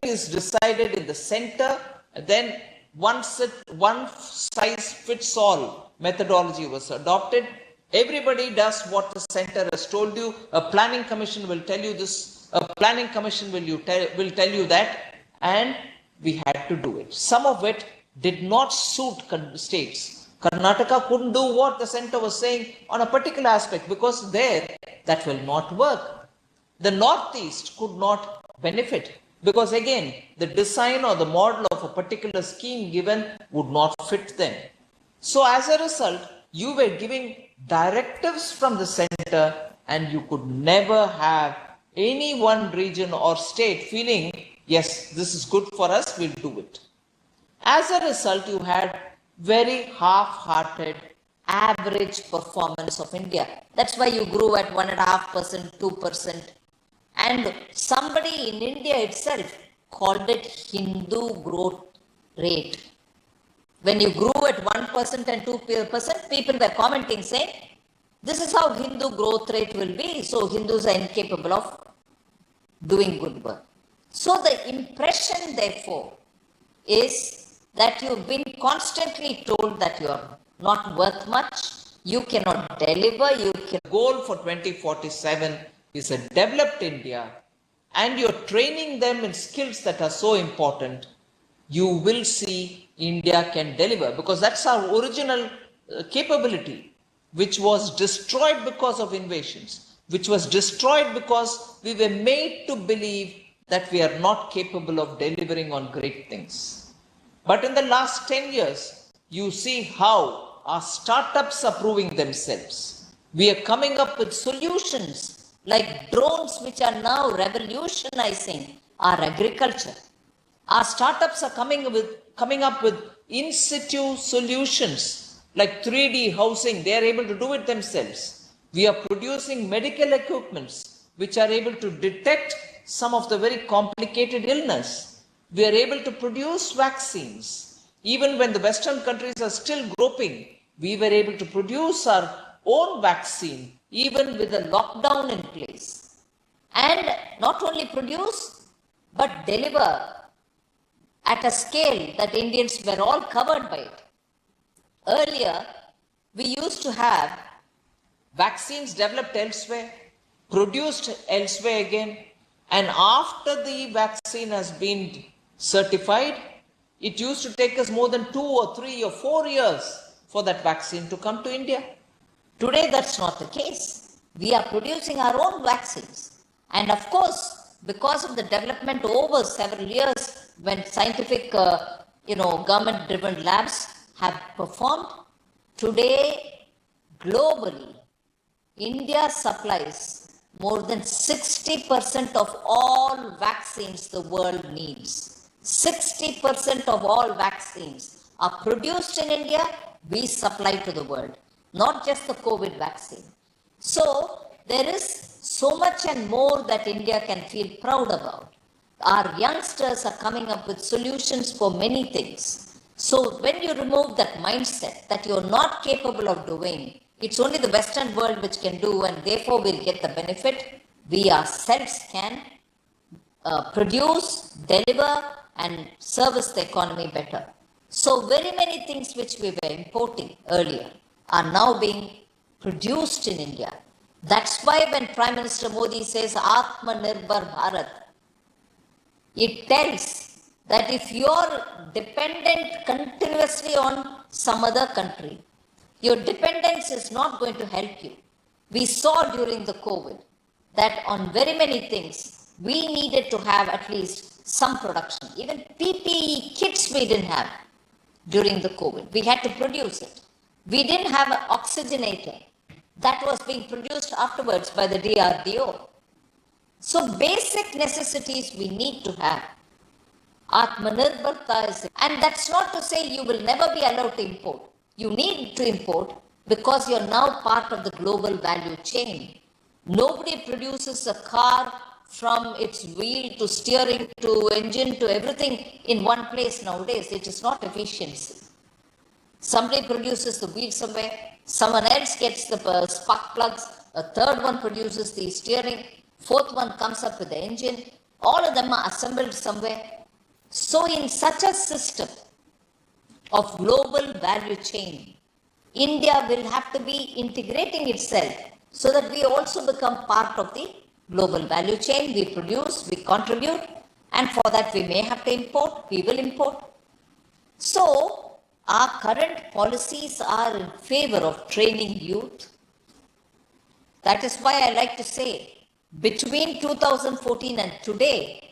is decided in the center, then one size fits all methodology was adopted. Everybody does what the center has told you. A planning commission will tell you this, a planning commission will tell you that, and we had to do it. Some of it did not suit states. Karnataka couldn't do what the center was saying on a particular aspect because there that will not work. The Northeast could not benefit because again the design or the model of a particular scheme given would not fit them. So as a result, you were giving directives from the center and you could never have any one region or state feeling, yes, this is good for us, we'll do it. As a result, you had very half-hearted average performance of India. That's why you grew at 1.5%, 2%. And somebody in India itself called it Hindu growth rate. When you grew at 1% and 2%, people were commenting saying, this is how Hindu growth rate will be, so Hindus are incapable of doing good work. So the impression, therefore, is that you've been constantly told that you're not worth much, you cannot deliver, you can. Goal for 2047 is a developed India, and you're training them in skills that are so important, you will see India can deliver, because that's our original capability, which was destroyed because of invasions, which was destroyed because we were made to believe that we are not capable of delivering on great things. But in the last 10 years, you see how our startups are proving themselves. We are coming up with solutions like drones, which are now revolutionizing our agriculture. Our startups are coming up with in situ solutions like 3D housing. They are able to do it themselves. We are producing medical equipments which are able to detect some of the very complicated illness. We are able to produce vaccines. Even when the Western countries are still groping, we were able to produce our own vaccine, even with a lockdown in place. And not only produce, but deliver at a scale that Indians were all covered by it. Earlier, we used to have vaccines developed elsewhere, produced elsewhere again, and after the vaccine has been certified, it used to take us more than 2 or 3 or 4 years for that vaccine to come to India. Today, that's not the case. We are producing our own vaccines. And of course, because of the development over several years, when scientific, government-driven labs have performed, today, globally, India supplies more than 60% of all vaccines the world needs. 60% of all vaccines are produced in India, we supply to the world, not just the COVID vaccine. So, there is so much and more that India can feel proud about. Our youngsters are coming up with solutions for many things. So when you remove that mindset that you're not capable of doing, it's only the Western world which can do, and therefore we'll get the benefit, we ourselves can produce, deliver, and service the economy better. So very many things which we were importing earlier are now being produced in India. That's why when Prime Minister Modi says Atmanirbhar Bharat, it tells that if you're dependent continuously on some other country, your dependence is not going to help you. We saw during the COVID that on very many things, we needed to have at least some production. Even PPE kits we didn't have during the COVID. We had to produce it. We didn't have an oxygenator. That was being produced afterwards by the DRDO. So basic necessities we need to have. Atmanirbharta is, and that's not to say you will never be allowed to import. You need to import because you're now part of the global value chain. Nobody produces a car from its wheel to steering to engine to everything in one place nowadays. It is not efficiency. Somebody produces the wheel somewhere, someone else gets the spark plugs, a third one produces the steering, fourth one comes up with the engine. All of them are assembled somewhere. So in such a system of global value chain, India will have to be integrating itself so that we also become part of the global value chain. We produce, we contribute, and for that we may have to import, we will import. So, our current policies are in favor of training youth. That is why I like to say, between 2014 and today,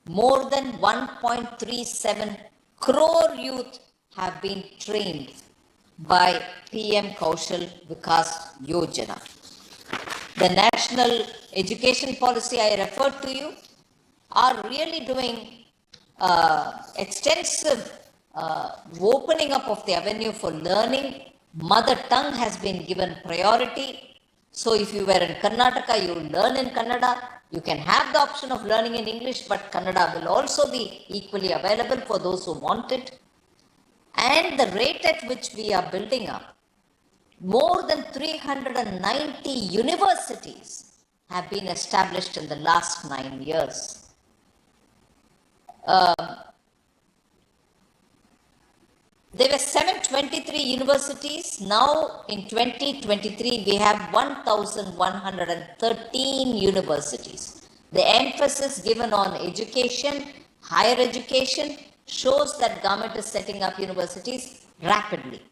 more than 1.37 crore youth have been trained by PM Kaushal Vikas Yojana. The national education policy I referred to you are really doing extensive opening up of the avenue for learning. Mother tongue has been given priority. So if you were in Karnataka, you learn in Kannada. You can have the option of learning in English, but Kannada will also be equally available for those who want it. And the rate at which we are building up, more than 390 universities have been established in the last 9 years. There were 723 universities. Now in 2023, we have 1,113 universities. The emphasis given on education, higher education, shows that government is setting up universities rapidly.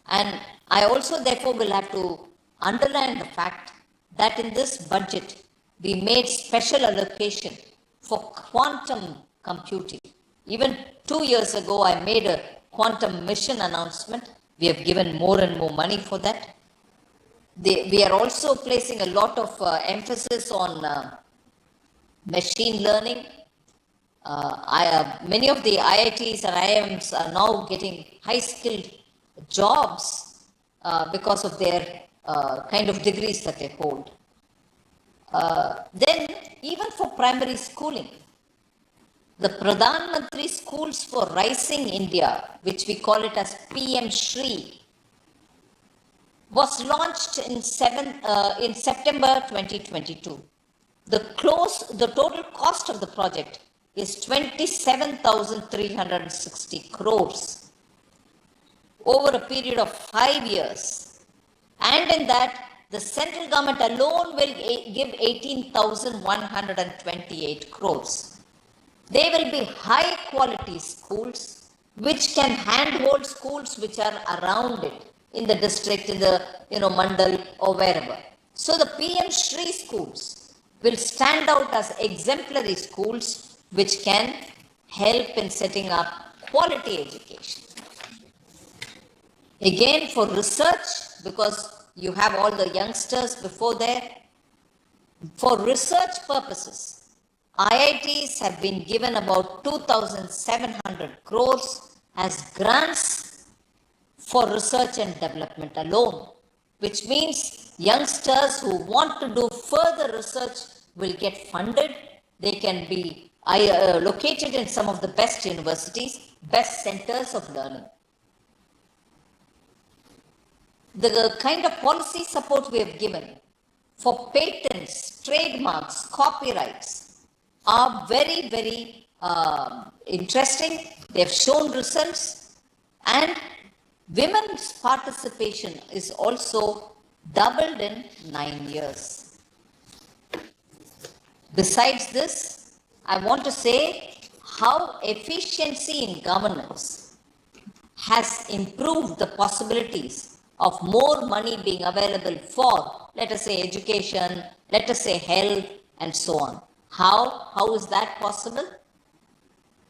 And I also therefore will have to underline the fact that in this budget, we made special allocation for quantum computing. Even 2 years ago, I made a quantum mission announcement. We have given more and more money for that. We are also placing a lot of emphasis on machine learning. Many of the IITs and IIMs are now getting high-skilled jobs because of their kind of degrees that they hold. Then, even for primary schooling, the Pradhan Mantri Schools for Rising India, which we call it as PM Shri, was launched in September 2022. The total cost of the project is 27,360 crores over a period of 5 years. And in that, the central government alone will give 18,128 crores. They will be high quality schools which can handhold schools which are around it in the district, in the mandal or wherever. So the PM Shri schools will stand out as exemplary schools which can help in setting up quality education. Again, for research, because you have all the youngsters before there, for research purposes, IITs have been given about 2,700 crores as grants for research and development alone, which means youngsters who want to do further research will get funded. They can be located in some of the best universities, best centers of learning. The kind of policy support we have given for patents, trademarks, copyrights are very, very interesting. They have shown results, and women's participation is also doubled in 9 years. Besides this, I want to say how efficiency in governance has improved the possibilities of more money being available for, let us say, education, let us say, health, and so on. How is that possible?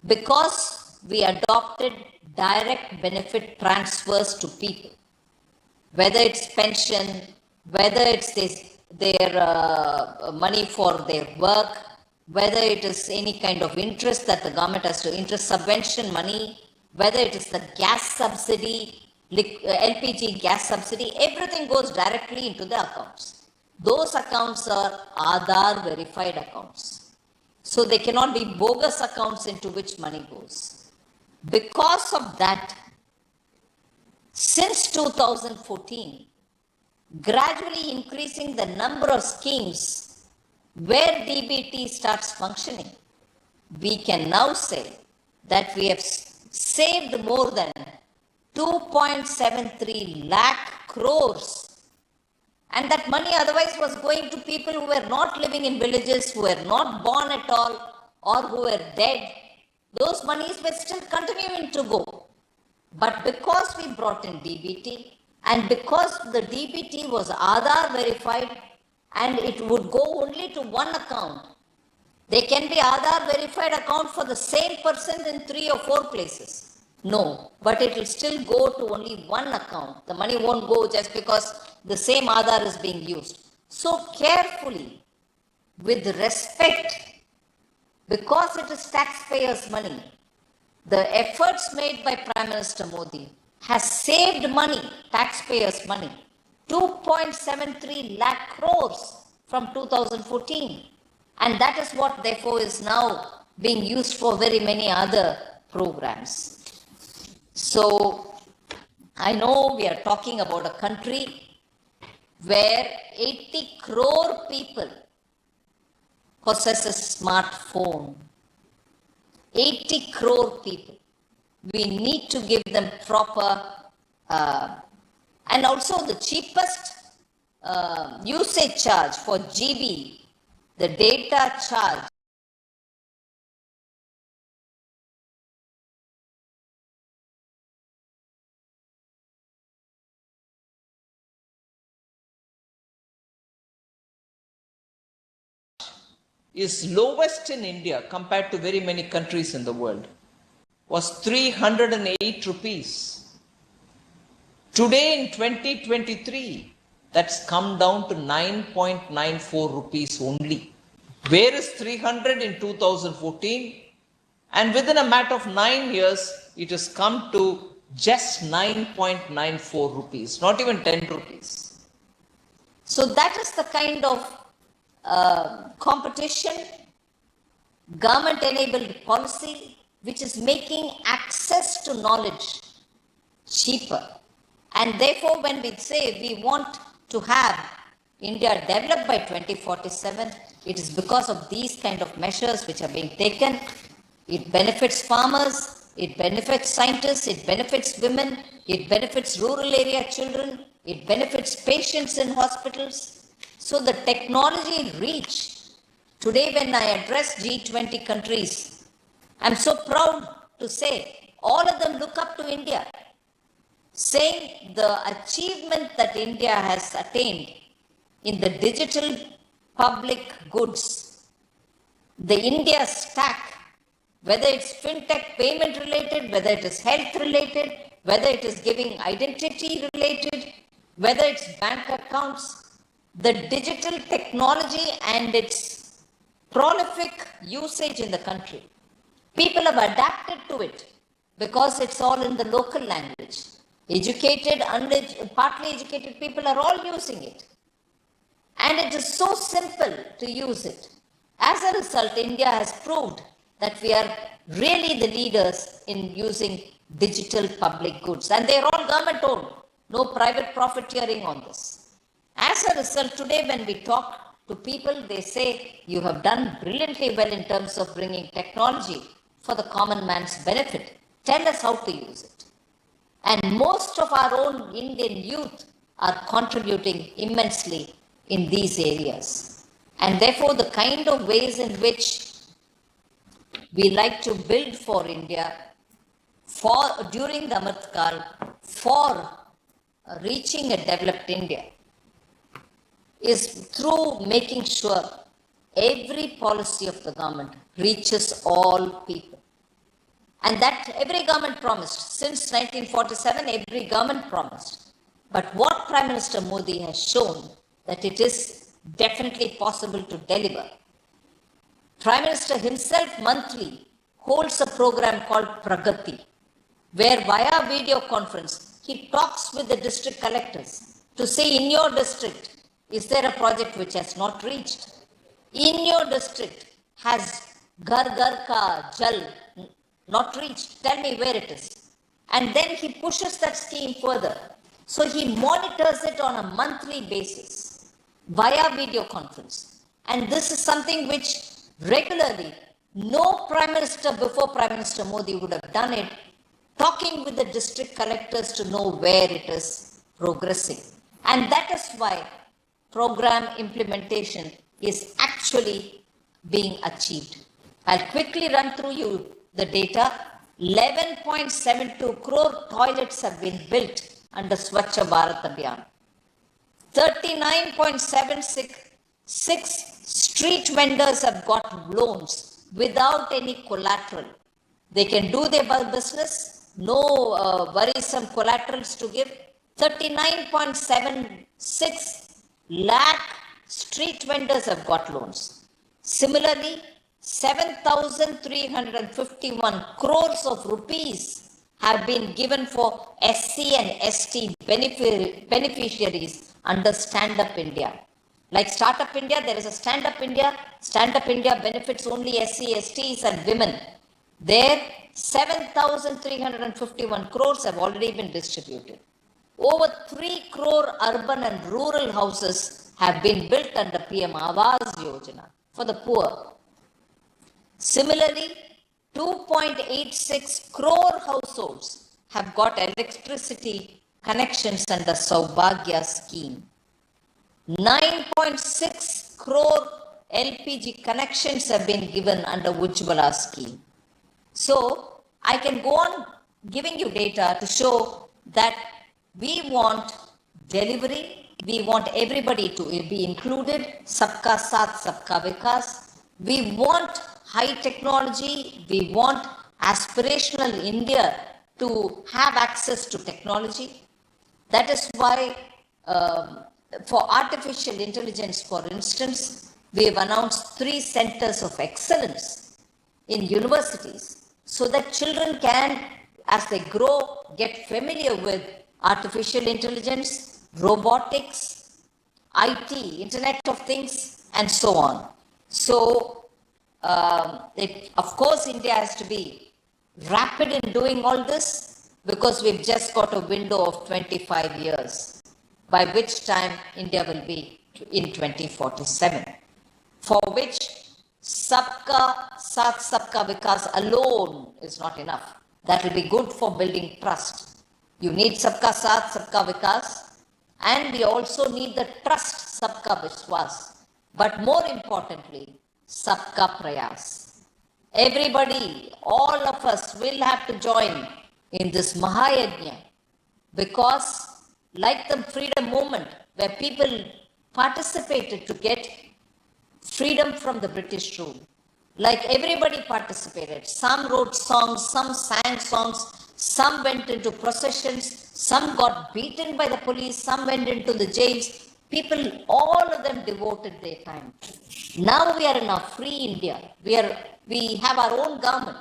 Because we adopted direct benefit transfers to people, whether it's pension, whether it's their money for their work, whether it is any kind of interest that the government has to interest subvention money, whether it is the gas subsidy, LPG gas subsidy, everything goes directly into the accounts. Those accounts are Aadhaar verified accounts. So they cannot be bogus accounts into which money goes. Because of that, since 2014, gradually increasing the number of schemes where DBT starts functioning, we can now say that we have saved more than 2.73 lakh crores. And that money otherwise was going to people who were not living in villages, who were not born at all, or who were dead. Those monies were still continuing to go. But because we brought in DBT, and because the DBT was Aadhaar verified, and it would go only to one account, there can be Aadhaar verified account for the same person in 3 or 4 places. No, but it will still go to only one account. The money won't go just because the same Aadhaar is being used. So carefully, with respect, because it is taxpayers' money, the efforts made by Prime Minister Modi has saved money, taxpayers' money, 2.73 lakh crores from 2014. And that is what therefore is now being used for very many other programs. So I know we are talking about a country where 80 crore people possess a smartphone. 80 crore people. We need to give them proper and also the cheapest usage charge for GB, the data charge is lowest in India compared to very many countries in the world, was 308 rupees. Today in 2023, that's come down to 9.94 rupees only. Where is 300 in 2014? And within a matter of 9 years, it has come to just 9.94 rupees, not even 10 rupees. So that is the kind of competition, government-enabled policy, which is making access to knowledge cheaper. And therefore, when we say we want to have India developed by 2047, it is because of these kind of measures which are being taken. It benefits farmers, it benefits scientists, it benefits women, it benefits rural area children, it benefits patients in hospitals. So the technology reach, today when I address G20 countries, I'm so proud to say all of them look up to India, saying the achievement that India has attained in the digital public goods, the India stack, whether it's fintech payment related, whether it is health related, whether it is giving identity related, whether it's bank accounts, the digital technology and its prolific usage in the country. People have adapted to it because it's all in the local language. Educated, partly educated people are all using it. And it is so simple to use it. As a result, India has proved that we are really the leaders in using digital public goods. And they are all government owned. No private profiteering on this. As a result, today when we talk to people, they say, you have done brilliantly well in terms of bringing technology for the common man's benefit. Tell us how to use it. And most of our own Indian youth are contributing immensely in these areas. And therefore, the kind of ways in which we like to build for India during the Amritkaal for reaching a developed India is through making sure every policy of the government reaches all people. And that every government promised. Since 1947, every government promised. But what Prime Minister Modi has shown that it is definitely possible to deliver. Prime Minister himself monthly holds a program called Pragati, where via video conference, he talks with the district collectors to say, in your district, is there a project which has not reached? In your district, has Ghar Ghar Ka Jal not reached? Tell me where it is. And then he pushes that scheme further. So he monitors it on a monthly basis via video conference. And this is something which regularly no Prime Minister before Prime Minister Modi would have done it, talking with the district collectors to know where it is progressing. And that is why program implementation is actually being achieved. I'll quickly run through you the data. 11.72 crore toilets have been built under Swachh Bharat Abhiyan. 39.76 street vendors have got loans without any collateral. They can do their business, no worrisome collaterals to give. 39.76 lakh street vendors have got loans. Similarly, 7,351 crores of rupees have been given for SC and ST beneficiaries under Stand Up India. Like Startup India, there is a Stand Up India. Stand Up India benefits only SC, STs and women. There, 7,351 crores have already been distributed. Over 3 crore urban and rural houses have been built under PM Awas Yojana for the poor. Similarly, 2.86 crore households have got electricity connections under Saubhagya scheme. 9.6 crore LPG connections have been given under Ujjwala scheme. So, I can go on giving you data to show that we want delivery, we want everybody to be included, Sabka Saath, Sabka Vikas. We want high technology, we want aspirational India to have access to technology. That is why for artificial intelligence, for instance, we have announced 3 centers of excellence in universities so that children can, as they grow, get familiar with artificial intelligence, robotics, IT, Internet of Things, and so on. So, of course, India has to be rapid in doing all this because we've just got a window of 25 years, by which time India will be in 2047, for which Sabka Saath, Sabka Vikas alone is not enough. That will be good for building trust. You need Sabka Saath, Sabka Vikas, and we also need the trust, Sabka Vishwas. But more importantly, Sabka Prayas. Everybody, all of us will have to join in this Mahayajna because, like the freedom movement, where people participated to get freedom from the British rule, like everybody participated. Some wrote songs, some sang songs, some went into processions, some got beaten by the police, some went into the jails. People, all of them devoted their time. Now we are in a free India. We have our own government.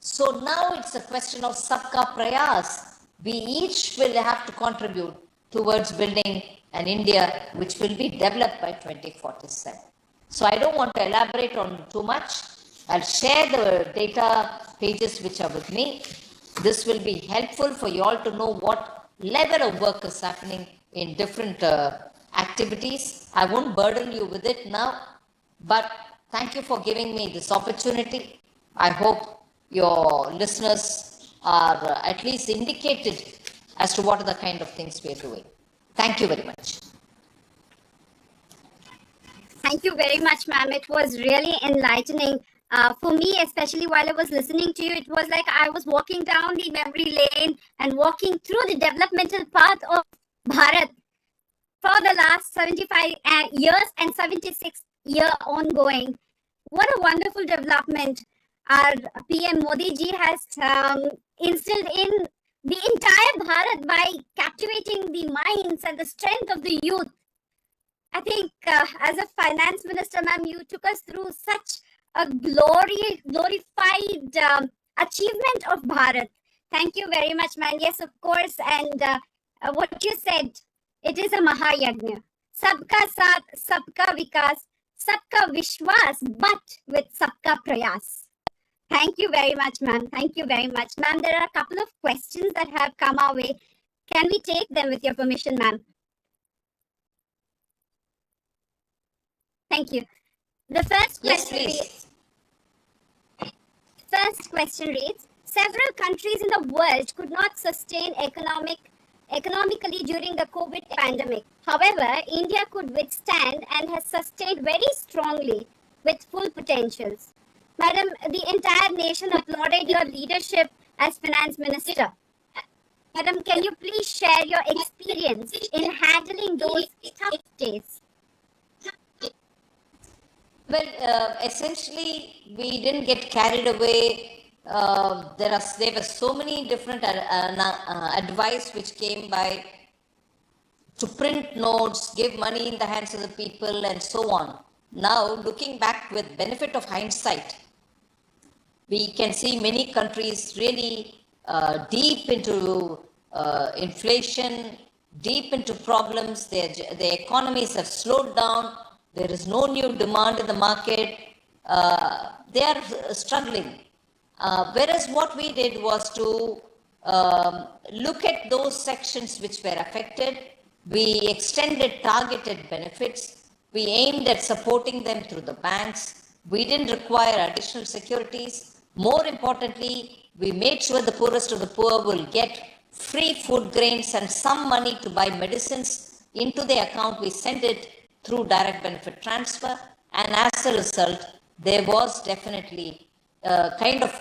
So now it's a question of Sabka Prayas. We each will have to contribute towards building an India which will be developed by 2047. So I don't want to elaborate on too much. I'll share the data pages which are with me. This will be helpful for you all to know what level of work is happening in different activities. I won't burden you with it now, but thank you for giving me this opportunity. I hope your listeners are at least indicated as to what are the kind of things we are doing. Thank you very much. Thank you very much, ma'am. It was really enlightening. For me, especially while I was listening to you, it was like I was walking down the memory lane and walking through the developmental path of Bharat for the last 75 years and 76 year ongoing. What a wonderful development our PM Modi ji has instilled in the entire Bharat by captivating the minds and the strength of the youth. I think as a finance minister, ma'am, you took us through such a glorified achievement of Bharat. Thank you very much, ma'am. Yes, of course. And what you said, it is a Mahayajna. Sabka Saath, Sabka Vikas, Sabka Vishwas, but with Sabka Prayas. Thank you very much, ma'am. Thank you very much. Ma'am, there are a couple of questions that have come our way. Can we take them with your permission, ma'am? Thank you. The first Yes, question please. reads, several countries in the world could not sustain economically during the COVID pandemic. However, India could withstand and has sustained very strongly with full potentials. Madam, the entire nation applauded your leadership as finance minister. Madam, can you please share your experience in handling those tough days? Well, essentially, we didn't get carried away. There were so many different advice which came by to print notes, give money in the hands of the people, and so on. Now, looking back with benefit of hindsight, we can see many countries really deep into inflation, deep into problems. Their economies have slowed down. There is no new demand in the market. They are struggling. Whereas what we did was to look at those sections which were affected. We extended targeted benefits. We aimed at supporting them through the banks. We didn't require additional securities. More importantly, we made sure the poorest of the poor will get free food grains and some money to buy medicines into their account. We sent it through direct benefit transfer, and as a result, there was definitely kind of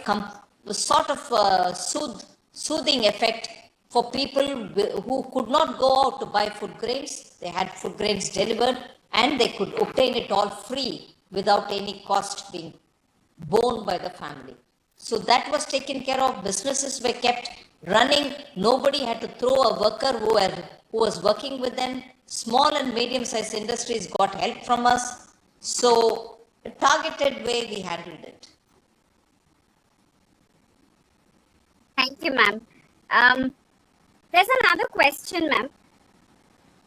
soothing effect for people who could not go out to buy food grains. They had food grains delivered and they could obtain it all free without any cost being borne by the family. So that was taken care of. Businesses were kept running. Nobody had to throw a worker who was working with them. Small and medium-sized industries got help from us. So, a targeted way we handled it. Thank you, ma'am. There's another question, ma'am.